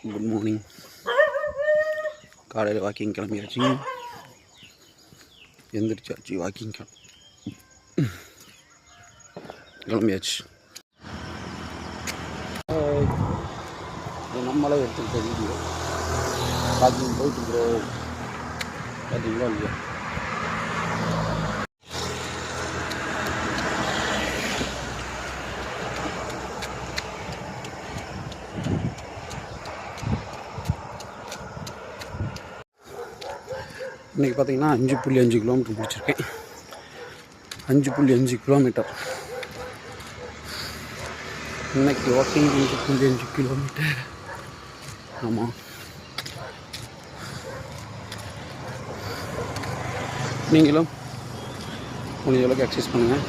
Good morning. காலையில் walking கிளம்பியாச்சு, எந்திரிச்சாச்சு, walking கிளம்பியாச்சு. நம்மளே எடுத்துக்கிட்ட வீடியோ வாக்கிங் போயிட்டு இருக்கிறோம். பார்த்தீங்களா இல்லையா? இன்றைக்கி பார்த்தீங்கன்னா 5.5 கிலோமீட்டர் பிடிச்சிருக்கேன். 5.5 கிலோமீட்டர் இன்றைக்கி வாக்கிங். 5.5 கிலோமீட்டர். ஆமாம், நீங்களும் முடிஞ்ச அளவுக்கு எக்ஸசைஸ் பண்ணுங்கள்.